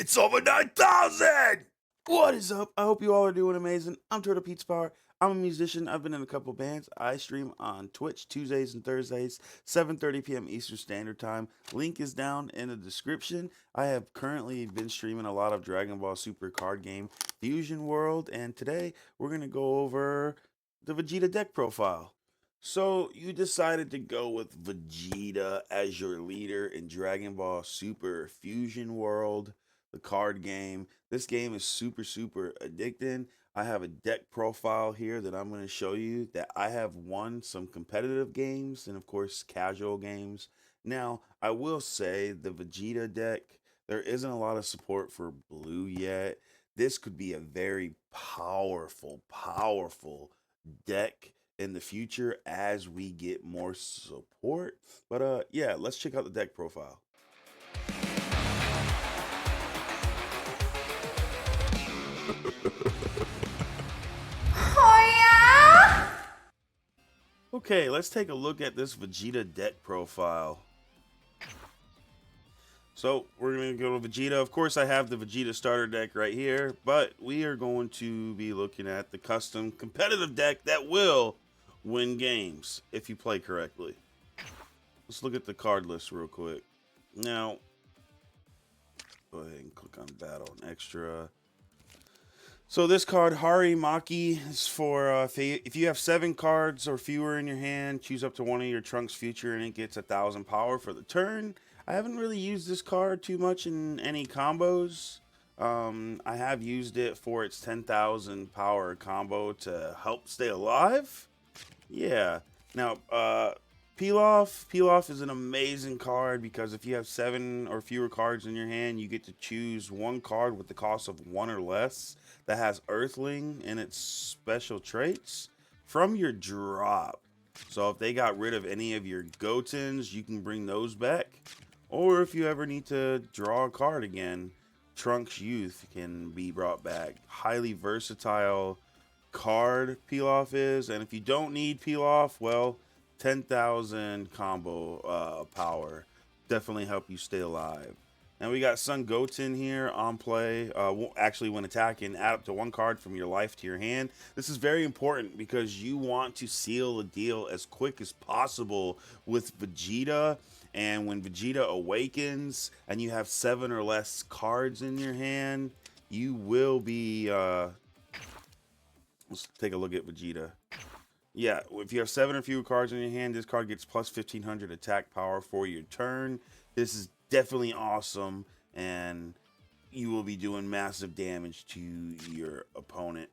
It's over 9,000! What is up? I hope you all are doing amazing. I'm Turtle Pizza Power. I'm a musician. I've been in a couple bands. I stream on Twitch Tuesdays and Thursdays, 7:30 p.m. Eastern Standard Time. Link is down in the description. I have currently been streaming a lot of Dragon Ball Super card game Fusion World, and today we're going to go over the Vegeta deck profile. So you decided to go with Vegeta as your leader in Dragon Ball Super Fusion World, the card game. This game is super addicting. I have a deck profile here that I'm going to show you that I have won some competitive games and of course casual games. Now, I will say the Vegeta deck, there isn't a lot of support for blue yet. This could be a very powerful deck in the future as we get more support. But yeah, let's check out the deck profile. Okay, let's take a look at this Vegeta deck profile. So we're going to go to Vegeta. Of course, I have the Vegeta starter deck right here, but we are going to be looking at the custom competitive deck that will win games if you play correctly. Let's look at the card list real quick. Now, go ahead and click on Battle and Extra. So this card, Haru Maki, is for if you have 7 cards or fewer in your hand, choose up to one of your Trunks future and it gets 1,000 power for the turn. I haven't really used this card too much in any combos. I have used it for its 10,000 power combo to help stay alive. Yeah. Now, Pilaf is an amazing card because if you have 7 or fewer cards in your hand, you get to choose one card with the cost of 1 or less that has Earthling in its special traits from your drop. So if they got rid of any of your Gotens, you can bring those back. Or if you ever need to draw a card again, Trunks Youth can be brought back. Highly versatile card Pilaf is, and if you don't need Pilaf, well, 10,000 combo power definitely help you stay alive. Now we got Son Goten here on play. Actually, when attacking, add up to 1 card from your life to your hand. This is very important because you want to seal the deal as quick as possible with Vegeta. And when Vegeta awakens and you have 7 or less cards in your hand, you will be... let's take a look at Vegeta. Yeah, if you have 7 or fewer cards in your hand, this card gets plus 1,500 attack power for your turn. This is definitely awesome, and you will be doing massive damage to your opponent.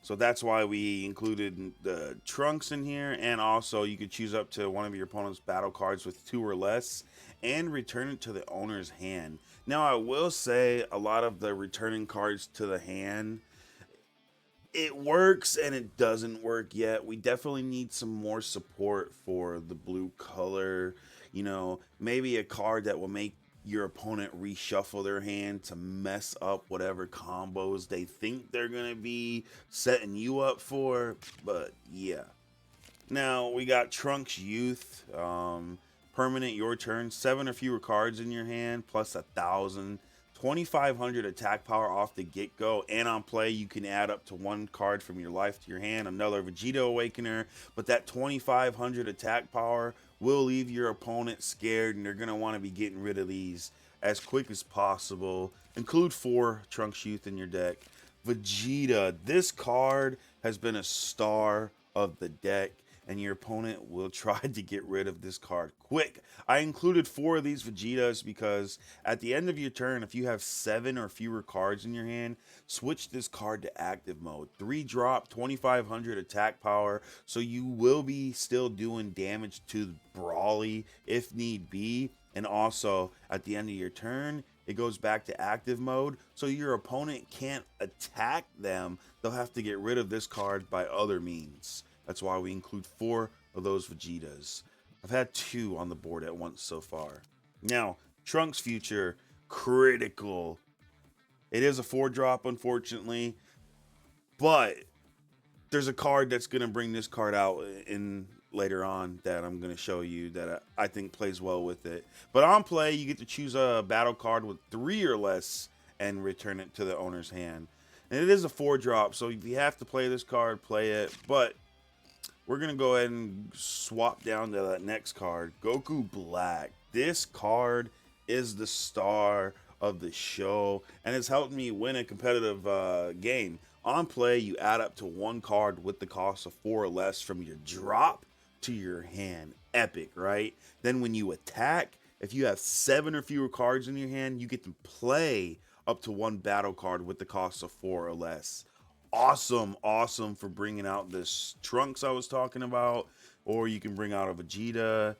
So that's why we included the Trunks in here, and also you could choose up to one of your opponent's battle cards with 2 or less and return it to the owner's hand. Now, I will say a lot of the returning cards to the hand, it works and it doesn't work yet. We definitely need some more support for the blue color. You know, maybe a card that will make your opponent reshuffle their hand to mess up whatever combos they think they're going to be setting you up for. But yeah. Now we got Trunks Youth. Permanent your turn. 7 or fewer cards in your hand plus 1,000. 2,500 attack power off the get-go, and on play you can add up to 1 card from your life to your hand, another Vegeta Awakener, but that 2,500 attack power will leave your opponent scared, and they're going to want to be getting rid of these as quick as possible. Include 4 Trunks Youth in your deck. Vegeta, this card has been a star of the deck, and your opponent will try to get rid of this card quick. I included 4 of these Vegetas because at the end of your turn, if you have 7 or fewer cards in your hand, switch this card to active mode. 3 drop, 2,500 attack power, so you will be still doing damage to Brawly if need be. And also, at the end of your turn, it goes back to active mode, so your opponent can't attack them. They'll have to get rid of this card by other means. That's why we include 4 of those Vegetas. I've had 2 on the board at once so far. Now, Trunks Future, critical. It is a 4-drop, unfortunately, but there's a card that's going to bring this card out in later on that I'm going to show you that I think plays well with it. But on play, you get to choose a battle card with 3 or less and return it to the owner's hand. And it is a 4-drop, so if you have to play this card, play it. But we're going to go ahead and swap down to that next card, Goku Black. This card is the star of the show, and it's helped me win a competitive game. On play, you add up to 1 card with the cost of 4 or less from your drop to your hand. Epic, right? Then when you attack, if you have 7 or fewer cards in your hand, you get to play up to 1 battle card with the cost of 4 or less. Awesome, awesome for bringing out this Trunks I was talking about, or you can bring out a Vegeta.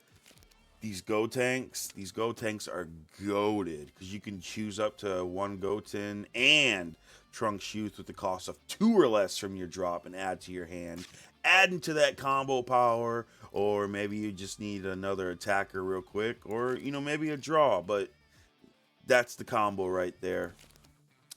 These Gotenks are goated because you can choose up to 1 Goten and Trunks Youth with the cost of 2 or less from your drop and add to your hand. Adding to that combo power, or maybe you just need another attacker real quick, or maybe a draw, but that's the combo right there.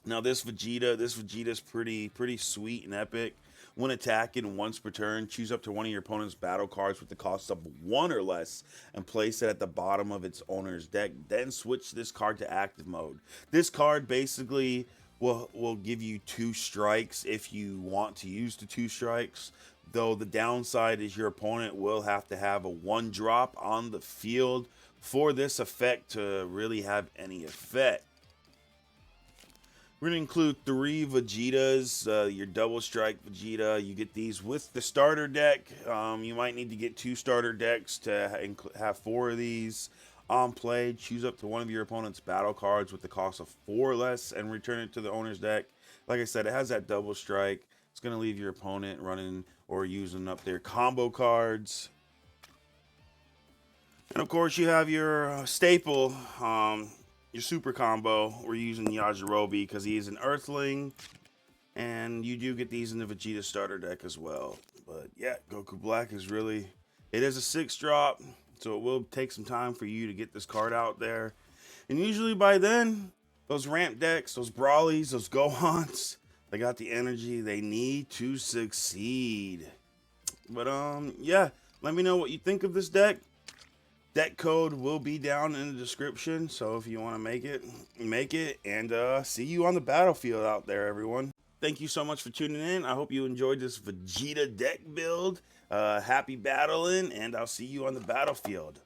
Now this Vegeta is pretty sweet and epic. When attacking once per turn, choose up to 1 of your opponent's battle cards with the cost of 1 or less and place it at the bottom of its owner's deck. Then switch this card to active mode. This card basically will give you 2 strikes if you want to use the 2 strikes. Though the downside is your opponent will have to have a 1 drop on the field for this effect to really have any effect. We're going to include 3 Vegetas, your double strike Vegeta. You get these with the starter deck. You might need to get 2 starter decks to have 4 of these. On play, choose up to 1 of your opponent's battle cards with the cost of 4 or less and return it to the owner's deck. Like I said, it has that double strike. It's going to leave your opponent running or using up their combo cards. And of course, you have your staple, your super combo. We're using Yajirobe because he is an Earthling, and you do get these in the Vegeta starter deck as well. But yeah, Goku Black is really, it is a 6-drop, so it will take some time for you to get this card out there. And usually by then, those ramp decks, those Brawlies, those Gohans, they got the energy they need to succeed. But yeah, let me know what you think of this deck. Deck code will be down in the description, so if you want to make it, and see you on the battlefield out there, everyone. Thank you so much for tuning in. I hope you enjoyed this Vegeta deck build. Happy battling, and I'll see you on the battlefield.